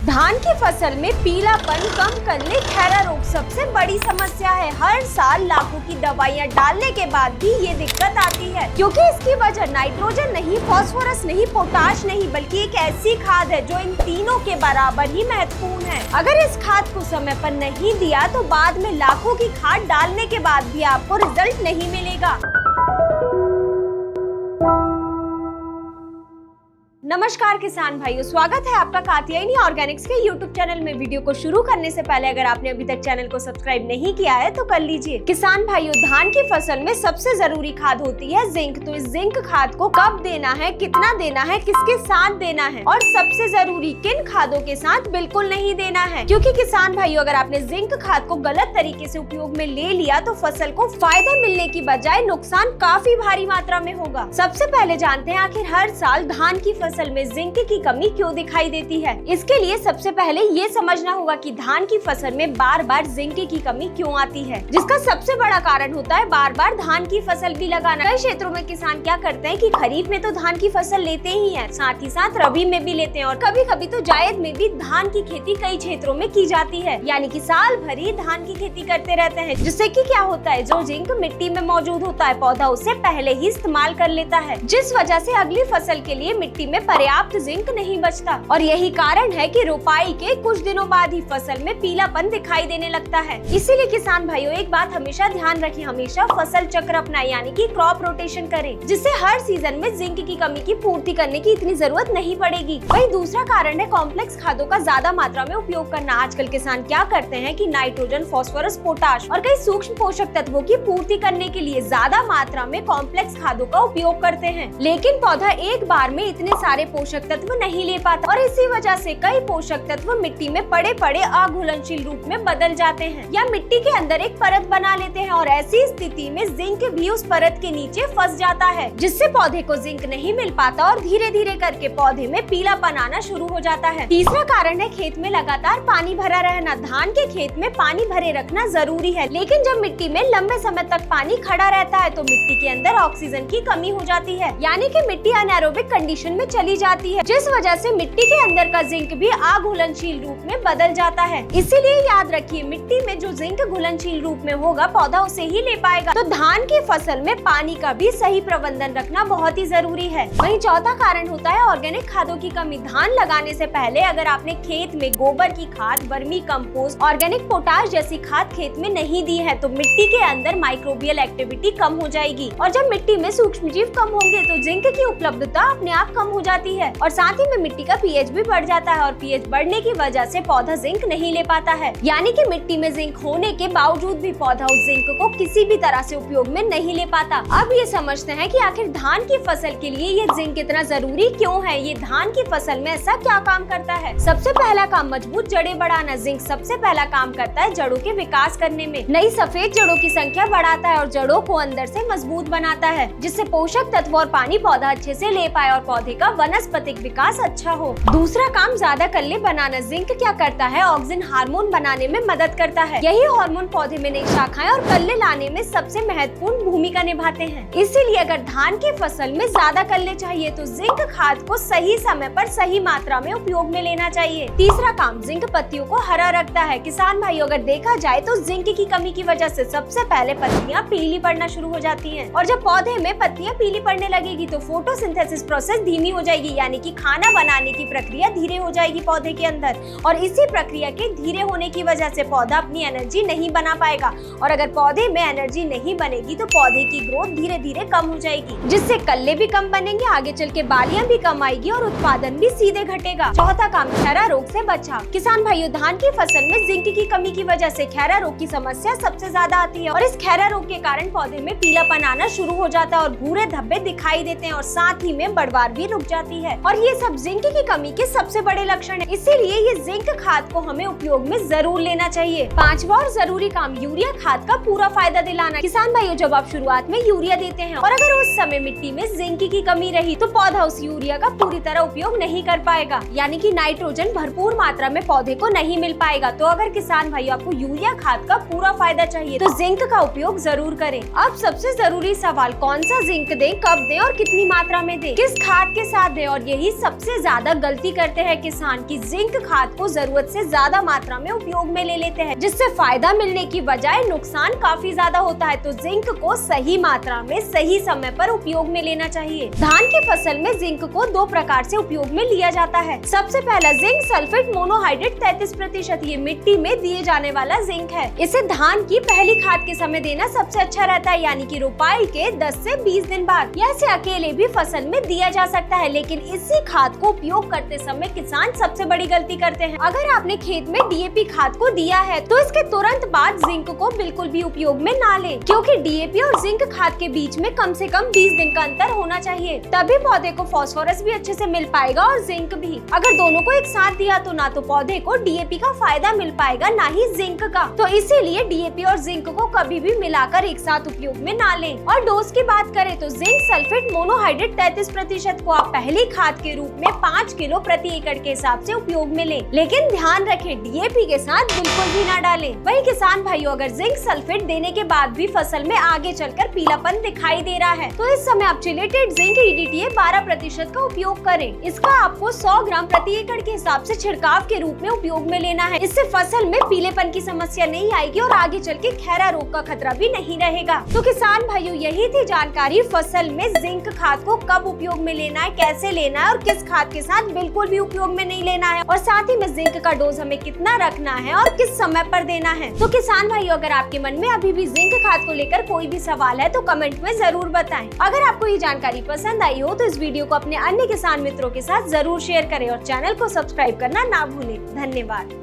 धान की फसल में पीलापन कम करने खैरा रोग सबसे बड़ी समस्या है। हर साल लाखों की दवाइयां डालने के बाद भी ये दिक्कत आती है, क्योंकि इसकी वजह नाइट्रोजन नहीं, फास्फोरस नहीं, पोटाश नहीं, बल्कि एक ऐसी खाद है जो इन तीनों के बराबर ही महत्वपूर्ण है। अगर इस खाद को समय पर नहीं दिया तो बाद में लाखों की खाद डालने के बाद भी आपको रिजल्ट नहीं मिलेगा। नमस्कार किसान भाइयों, स्वागत है आपका कात्यायनी ऑर्गेनिक्स के YouTube चैनल में। वीडियो को शुरू करने से पहले अगर आपने अभी तक चैनल को सब्सक्राइब नहीं किया है तो कर लीजिए। किसान भाइयों, धान की फसल में सबसे जरूरी खाद होती है जिंक। तो इस जिंक खाद को कब देना है, कितना देना है, किसके साथ देना है और सबसे जरूरी किन खादों के साथ बिल्कुल नहीं देना है, क्योंकि किसान भाइयों अगर आपने जिंक खाद को गलत तरीके से उपयोग में ले लिया तो फसल को फायदा मिलने की बजाय नुकसान काफी भारी मात्रा में होगा। सबसे पहले जानते हैं आखिर हर साल धान की फसल में जिंक की कमी क्यों दिखाई देती है। इसके लिए सबसे पहले ये समझना होगा कि धान की फसल में बार बार जिंक की कमी क्यों आती है, जिसका सबसे बड़ा कारण होता है बार बार धान की फसल भी लगाना। कई क्षेत्रों में किसान क्या करते हैं कि खरीफ में तो धान की फसल लेते ही हैं, साथ ही साथ रबी में भी लेते हैं और कभी कभी तो जायद में भी धान की खेती कई क्षेत्रों में की जाती है, यानी कि साल भर ही धान की खेती करते रहते हैं। जिससे कि क्या होता है, जो जिंक मिट्टी में मौजूद होता है पौधा उसे पहले ही इस्तेमाल कर लेता है, जिस वजह से अगली फसल के लिए मिट्टी में पर्याप्त जिंक नहीं बचता। और यही कारण है कि रोपाई के कुछ दिनों बाद ही फसल में पीलापन दिखाई देने लगता है। इसीलिए किसान भाइयों एक बात हमेशा ध्यान रखें, हमेशा फसल चक्र अपनाएं, यानी कि क्रॉप रोटेशन करें, जिससे हर सीजन में जिंक की कमी की पूर्ति करने की इतनी जरूरत नहीं पड़ेगी। वही दूसरा कारण है कॉम्प्लेक्स खादों का ज्यादा मात्रा में उपयोग करना। आजकल किसान क्या करते हैं कि नाइट्रोजन, फास्फोरस, पोटाश और कई सूक्ष्म पोषक तत्वों की पूर्ति करने के लिए ज्यादा मात्रा में कॉम्प्लेक्स खादों का उपयोग करते हैं, लेकिन पौधा एक बार में इतने सारे पोषक तत्व नहीं ले पाता और इसी वजह से कई पोषक तत्व मिट्टी में पड़े पड़े अघुलनशील रूप में बदल जाते हैं या मिट्टी के अंदर एक परत बना लेते हैं और ऐसी स्थिति में जिंक भी उस परत के नीचे फंस जाता है, जिससे पौधे को जिंक नहीं मिल पाता और धीरे धीरे करके पौधे में पीलापन आना शुरू हो जाता है। तीसरा कारण है खेत में लगातार पानी भरा रहना। धान के खेत में पानी भरे रखना जरूरी है, लेकिन जब मिट्टी में लंबे समय तक पानी खड़ा रहता है तो मिट्टी के अंदर ऑक्सीजन की कमी हो जाती है, यानी कि मिट्टी अनएरोबिक कंडीशन में चली जाती है, जिस वजह से मिट्टी के अंदर का जिंक भी अघुलनशील रूप में बदल जाता है। इसीलिए याद रखिए, मिट्टी में जो जिंक घुलनशील रूप में होगा पौधा उसे ही ले पाएगा। तो धान की फसल में पानी का भी सही प्रबंधन रखना बहुत ही जरूरी है। वहीं चौथा कारण होता है ऑर्गेनिक खादों की कमी। धान लगाने से पहले अगर आपने खेत में गोबर की खाद, वर्मी कंपोस्ट, ऑर्गेनिक पोटाश जैसी खाद खेत में नहीं दी है तो मिट्टी के अंदर माइक्रोबियल एक्टिविटी कम हो जाएगी और जब मिट्टी में सूक्ष्म जीव कम होंगे तो जिंक की उपलब्धता अपने आप कम हो जाती है और साथ ही में मिट्टी का पीएच भी बढ़ जाता है और पीएच बढ़ने की वजह से पौधा जिंक नहीं ले पाता है, यानी कि मिट्टी में जिंक होने के बावजूद भी पौधा उस जिंक को किसी भी तरह से उपयोग में नहीं ले पाता। अब ये समझते हैं कि आखिर धान की फसल के लिए ये जिंक इतना जरूरी क्यों है, ये धान की फसल में ऐसा क्या काम करता है। सबसे पहला काम मजबूत जड़ें बढ़ाना। जिंक सबसे पहला काम करता है जड़ों के विकास करने में। नई सफेद जड़ों की संख्या बढ़ाता है और जड़ों को अंदर से मजबूत बनाता है, जिससे पोषक तत्व और पानी पौधा अच्छे से ले पाए और पौधे का वनस्पतिक विकास अच्छा हो। दूसरा काम ज्यादा कल्ले बनाना। जिंक क्या करता है, ऑक्सीजन हार्मोन बनाने में मदद करता है। यही हार्मोन पौधे में नई शाखाएं और कल्ले लाने में सबसे महत्वपूर्ण भूमिका निभाते हैं। इसीलिए अगर धान की फसल में ज्यादा कल्ले चाहिए तो जिंक खाद को सही समय पर सही मात्रा में उपयोग में लेना चाहिए। तीसरा काम जिंक पत्तियों को हरा रखता है। किसान भाइयों अगर देखा जाए तो जिंक की कमी की वजह से सबसे पहले पत्तियां पीली पड़ना शुरू हो जाती हैं और जब पौधे में पत्तियां पीली पड़ने लगेगी तो फोटोसिंथेसिस प्रोसेस धीमी हो जाएगी, यानी कि खाना बनाने की प्रक्रिया धीरे हो जाएगी पौधे के अंदर और इसी प्रक्रिया के धीरे होने की वजह से पौधा अपनी एनर्जी नहीं बना पाएगा और अगर पौधे में एनर्जी नहीं बनेगी तो पौधे की ग्रोथ धीरे धीरे कम हो जाएगी, जिससे कल्ले भी कम बनेंगे, आगे चल के बालियां भी कम आएगी और उत्पादन भी सीधे घटेगा। चौथा काम खैरा रोग से बचाव। किसान भाइयों धान की फसल में जिंक की कमी की वजह से खैरा रोग की समस्या सबसे ज्यादा आती है और इस खैरा रोग के कारण पौधे में पीलापन आना शुरू हो जाता है और भूरे धब्बे दिखाई देते हैं और साथ ही में बढ़वार भी रुक जाती है और ये सब जिंक की कमी के सबसे बड़े लक्षण है। इसीलिए ये जिंक खाद को हमें उपयोग में जरूर लेना चाहिए। पांचवा और जरूरी काम यूरिया खाद का पूरा फायदा दिलाना। किसान भाइयों जब आप शुरुआत में यूरिया देते हैं और अगर उस समय मिट्टी में जिंक की कमी रही तो पौधा उस यूरिया का पूरी तरह उपयोग नहीं कर पाएगा, यानी कि नाइट्रोजन भरपूर मात्रा में पौधे को नहीं मिल पाएगा। तो अगर किसान भाइयों आपको यूरिया खाद का पूरा फायदा चाहिए तो जिंक का उपयोग जरूर करें। अब सबसे जरूरी सवाल, कौन सा जिंक दें, कब दें और कितनी मात्रा में दें, किस खाद के साथ बर्बाद है और यही सबसे ज्यादा गलती करते हैं किसान की जिंक खाद को जरूरत से ज्यादा मात्रा में उपयोग में ले लेते हैं, जिससे फायदा मिलने की बजाय नुकसान काफी ज्यादा होता है। तो जिंक को सही मात्रा में सही समय पर उपयोग में लेना चाहिए। धान की फसल में जिंक को 2 प्रकार से उपयोग में लिया जाता है। सबसे पहला जिंक सल्फेट मोनोहाइड्रेट 33%, ये मिट्टी में दिए जाने वाला जिंक है। इसे धान की पहली खाद के समय देना सबसे अच्छा रहता है, यानी कि रोपाई के 10 से 20 दिन बाद। या इसे अकेले भी फसल में दिया जा सकता है, लेकिन इसी खाद को उपयोग करते समय किसान सबसे बड़ी गलती करते हैं। अगर आपने खेत में डीएपी खाद को दिया है तो इसके तुरंत बाद जिंक को बिल्कुल भी उपयोग में ना लें, क्योंकि डीएपी और जिंक खाद के बीच में कम से कम 20 दिन का अंतर होना चाहिए, तभी पौधे को फास्फोरस भी अच्छे से मिल पाएगा और जिंक भी। अगर दोनों को एक साथ दिया तो ना तो पौधे को डीएपी का फायदा मिल पाएगा, ना ही जिंक का। तो इसीलिए डीएपी और जिंक को कभी भी मिलाकर एक साथ उपयोग में ना लें। और डोज की बात करें तो जिंक सल्फेट मोनोहाइड्रेट 33% को आप पहली खाद के रूप में 5 किलो प्रति एकड़ के हिसाब से उपयोग में लें, लेकिन ध्यान रखें डीएपी के साथ बिल्कुल भी ना डालें। वही किसान भाइयों, अगर जिंक सल्फेट देने के बाद भी फसल में आगे चलकर पीलापन दिखाई दे रहा है तो इस समय आप चिलेटेड जिंक EDTA 12% का उपयोग करें। इसका आपको 100 ग्राम प्रति एकड़ के हिसाब से छिड़काव के रूप में उपयोग में लेना है। इससे फसल में पीलेपन की समस्या नहीं आएगी और आगे चल के खैरा रोग का खतरा भी नहीं रहेगा। तो किसान भाइयों, यही थी जानकारी फसल में जिंक खाद को कब उपयोग में लेना है, कैसे लेना है और किस खाद के साथ बिल्कुल भी उपयोग में नहीं लेना है, और साथ ही में जिंक का डोज हमें कितना रखना है और किस समय पर देना है। तो किसान भाइयों, अगर आपके मन में अभी भी जिंक खाद को लेकर कोई भी सवाल है तो कमेंट में जरूर बताएं। अगर आपको ये जानकारी पसंद आई हो तो इस वीडियो को अपने अन्य किसान मित्रों के साथ जरूर शेयर करें और चैनल को सब्सक्राइब करना ना भूलें। धन्यवाद।